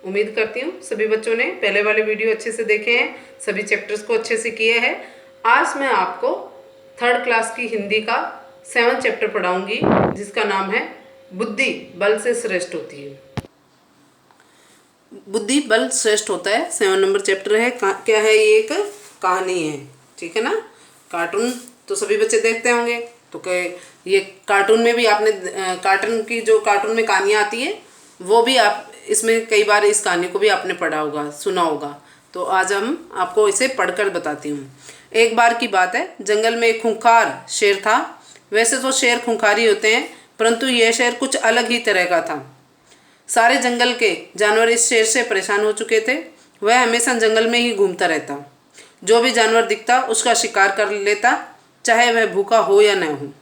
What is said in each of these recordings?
उम्मीद करती हूँ सभी बच्चों ने पहले वाले वीडियो अच्छे से देखे हैं, सभी चैप्टर्स को अच्छे से किए हैं। आज मैं आपको 3rd क्लास की हिंदी का 7th चैप्टर पढ़ाऊंगी, जिसका नाम है बुद्धि बल से श्रेष्ठ होती है। बुद्धि बल श्रेष्ठ होता है, 7 नंबर चैप्टर है। क्या है ये? एक कहानी है, ठीक है ना। कार्टून तो सभी बच्चे देखते होंगे, तो ये कार्टून में भी आपने कार्टून में कहानियाँ आती है, वो भी आप इसमें कई बार इस कहानी को भी आपने पढ़ा होगा, सुना होगा। तो आज हम आपको इसे पढ़कर बताती हूँ। एक बार की बात है, जंगल में एक खूंखार शेर था। वैसे तो शेर खूंखार ही होते हैं, परंतु यह शेर कुछ अलग ही तरह का था। सारे जंगल के जानवर इस शेर से परेशान हो चुके थे। वह हमेशा जंगल में ही घूमता रहता। जो भी जानवर दिखता उसका शिकार कर लेता, चाहे वह भूखा हो या न हो।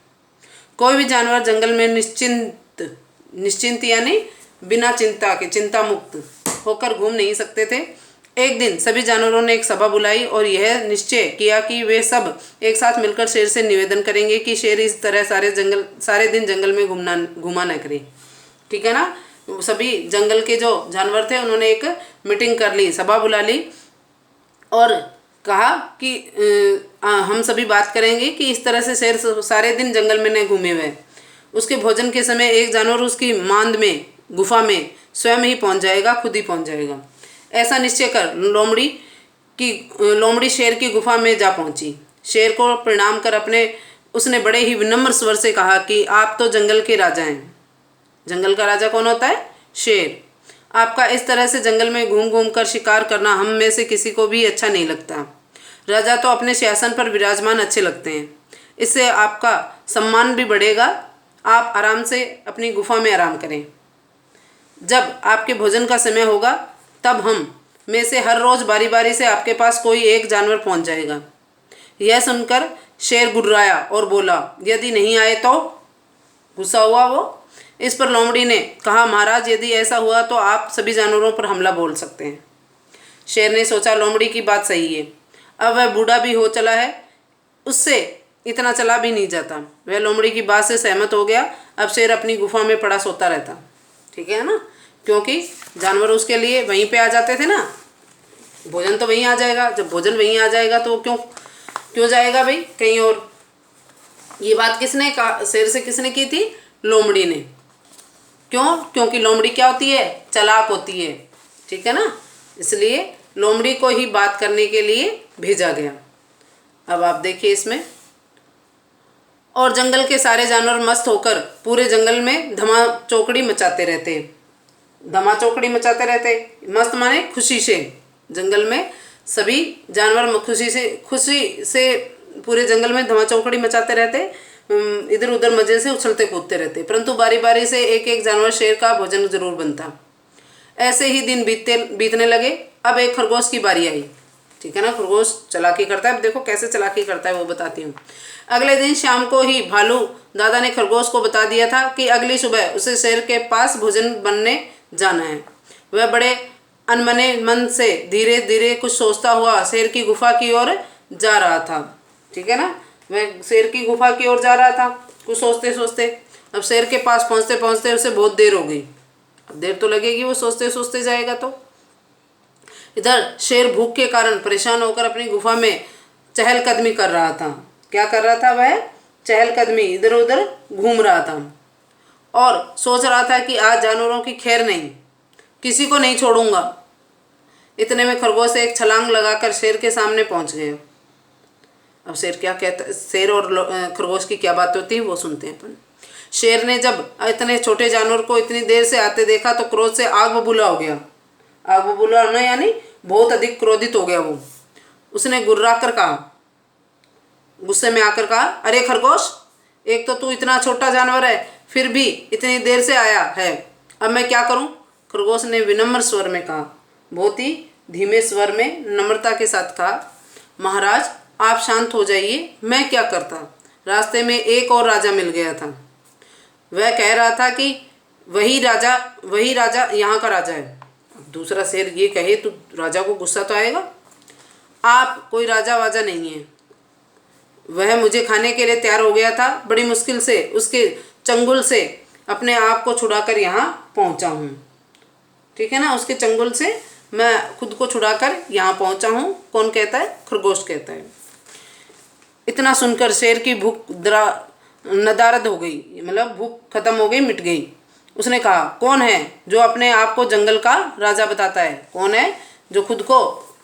कोई भी जानवर जंगल में निश्चिंत यानी बिना चिंता के, चिंता मुक्त होकर घूम नहीं सकते थे। एक दिन सभी जानवरों ने एक सभा बुलाई और यह निश्चय किया कि वे सब एक साथ मिलकर शेर से निवेदन करेंगे कि शेर इस तरह सारे दिन जंगल में घूमा न करे, ठीक है ना। सभी जंगल के जो जानवर थे उन्होंने एक मीटिंग कर ली, सभा बुला ली और कहा कि हम सभी बात करेंगे कि इस तरह से शेर सारे दिन जंगल में न घूमे हुए। उसके भोजन के समय एक जानवर उसकी मांद में, गुफा में स्वयं ही पहुंच जाएगा, खुद ही पहुंच जाएगा। ऐसा निश्चय कर लोमड़ी शेर की गुफा में जा पहुंची। शेर को प्रणाम कर उसने बड़े ही विनम्र स्वर से कहा कि आप तो जंगल के राजा हैं। जंगल का राजा कौन होता है? शेर। आपका इस तरह से जंगल में घूम घूम कर शिकार करना हम में से किसी को भी अच्छा नहीं लगता। राजा तो अपने सिंहासन पर विराजमान अच्छे लगते हैं, इससे आपका सम्मान भी बढ़ेगा। आप आराम से अपनी गुफा में आराम करें। जब आपके भोजन का समय होगा तब हम में से हर रोज बारी बारी से आपके पास कोई एक जानवर पहुंच जाएगा। यह सुनकर शेर गुर्राया और बोला, यदि नहीं आए तो? गुस्सा हुआ वो। इस पर लोमड़ी ने कहा, महाराज यदि ऐसा हुआ तो आप सभी जानवरों पर हमला बोल सकते हैं। शेर ने सोचा लोमड़ी की बात सही है, अब वह बूढ़ा भी हो चला है, उससे इतना चला भी नहीं जाता। वह लोमड़ी की बात से सहमत हो गया। अब शेर अपनी गुफा में पड़ा सोता रहता, ठीक है ना, क्योंकि जानवर उसके लिए वहीं पे आ जाते थे ना। भोजन तो वहीं आ जाएगा, जब भोजन वहीं आ जाएगा तो क्यों जाएगा भाई कहीं और। ये बात किसने कहा? शेर से किसने की थी? लोमड़ी ने। क्यों? क्योंकि लोमड़ी क्या होती है? चालाक होती है, ठीक है ना। इसलिए लोमड़ी को ही बात करने के लिए भेजा गया। अब आप देखिए इसमें, और जंगल के सारे जानवर मस्त होकर पूरे जंगल में धमा चौकड़ी मचाते रहते। मस्त माने खुशी से। जंगल में सभी जानवर खुशी से पूरे जंगल में धमा चौकड़ी मचाते रहते, इधर उधर मजे से उछलते कूदते रहते। परंतु बारी बारी से एक एक जानवर शेर का भोजन जरूर बनता। ऐसे ही दिन बीतने लगे। अब एक खरगोश की बारी आई, ठीक है ना। खरगोश चालाकी करता है, अब देखो कैसे चालाकी करता है वो बताती हूँ। अगले दिन शाम को ही भालू दादा ने खरगोश को बता दिया था कि अगली सुबह उसे शेर के पास भोजन बनने जाना है। वह बड़े अनमने मन से धीरे धीरे कुछ सोचता हुआ शेर की गुफा की ओर जा रहा था, ठीक है ना। वह शेर की गुफा की ओर जा रहा था कुछ सोचते सोचते। अब शेर के पास पहुँचते पहुँचते उसे बहुत देर हो गई। अब देर तो लगेगी, वो सोचते सोचते जाएगा तो। इधर शेर भूख के कारण परेशान होकर अपनी गुफा में चहलकदमी कर रहा था। क्या कर रहा था वह? चहलकदमी, इधर उधर घूम रहा था और सोच रहा था कि आज जानवरों की खैर नहीं, किसी को नहीं छोड़ूंगा। इतने में खरगोश एक छलांग लगाकर शेर के सामने पहुंच गया। अब शेर क्या कहता, शेर और खरगोश की क्या बात होती है वो सुनते हैं अपन। शेर ने जब इतने छोटे जानवर को इतनी देर से आते देखा तो क्रोध से आग बबूला हो गया। आग बबूला होना यानी बहुत अधिक क्रोधित हो गया वो। उसने गुर्रा कर कहा, गुस्से में आकर कहा, अरे खरगोश, एक तो तू इतना छोटा जानवर है, फिर भी इतनी देर से आया है, अब मैं क्या करूं? खरगोश ने विनम्र स्वर में कहा, बहुत ही धीमे स्वर में नम्रता के साथ कहा, महाराज आप शांत हो जाइए, मैं क्या करता। रास्ते में एक और राजा मिल गया था। वह कह रहा था कि वही राजा यहाँ का राजा है। दूसरा शेर ये कहे तो राजा को गुस्सा तो आएगा। आप कोई राजा वाजा नहीं है। वह मुझे खाने के लिए तैयार हो गया था, बड़ी मुश्किल से उसके चंगुल से अपने आप को छुड़ाकर यहाँ पहुँचा हूँ, ठीक है ना। उसके चंगुल से मैं खुद को छुड़ाकर यहाँ पहुँचा हूँ। कौन कहता है? खरगोश कहता है। इतना सुनकर शेर की भूख नदारद हो गई, मतलब भूख खत्म हो गई, मिट गई। उसने कहा, कौन है जो अपने आप को जंगल का राजा बताता है? कौन है जो खुद को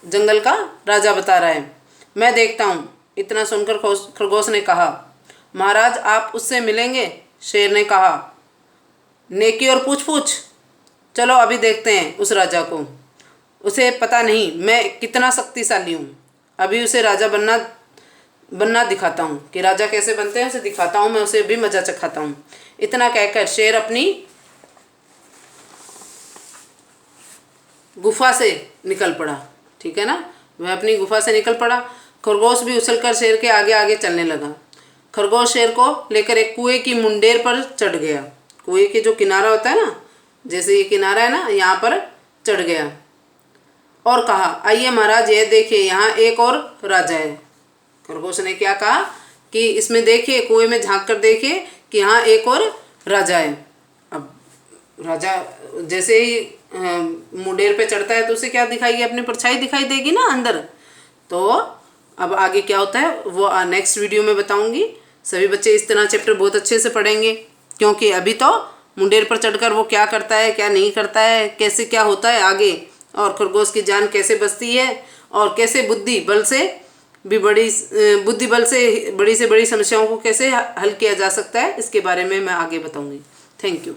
जंगल का राजा बता रहा है? मैं देखता हूँ। इतना सुनकर खरगोश ने कहा, महाराज आप उससे मिलेंगे? शेर ने कहा, नेकी और पूछ पूछ। चलो अभी देखते हैं उस राजा को। उसे पता नहीं मैं कितना शक्तिशाली हूँ। अभी उसे राजा बनना दिखाता हूँ कि राजा कैसे बनते हैं, उसे दिखाता हूँ, मैं उसे भी मजा चखाता हूँ। इतना कहकर शेर अपनी गुफा से निकल पड़ा। ठीक है ना, वह अपनी गुफा से निकल पड़ा। खरगोश भी उछलकर शेर के आगे आगे चलने लगा। खरगोश शेर को लेकर एक कुएं की मुंडेर पर चढ़ गया। कुएं के जो किनारा होता है ना, जैसे ये किनारा है ना, यहाँ पर चढ़ गया और कहा, आइए महाराज ये देखिए, यहाँ एक और राजा है। खरगोश ने क्या कहा कि इसमें देखिए, कुएं में झांक कर देखिए कि यहाँ एक और राजा है। अब राजा जैसे ही मुंडेर पे चढ़ता है तो उसे क्या दिखाएगी? अपनी परछाई दिखाई देगी ना अंदर। तो अब आगे क्या होता है वो नेक्स्ट वीडियो में बताऊंगी। सभी बच्चे इस तरह चैप्टर बहुत अच्छे से पढ़ेंगे, क्योंकि अभी तो मुंडेर पर चढ़कर वो क्या करता है, क्या नहीं करता है, कैसे क्या होता है आगे, और खरगोश की जान कैसे बचती है, और कैसे बुद्धि बल से बड़ी से बड़ी समस्याओं को कैसे हल किया जा सकता है, इसके बारे में मैं आगे बताऊंगी। Thank you.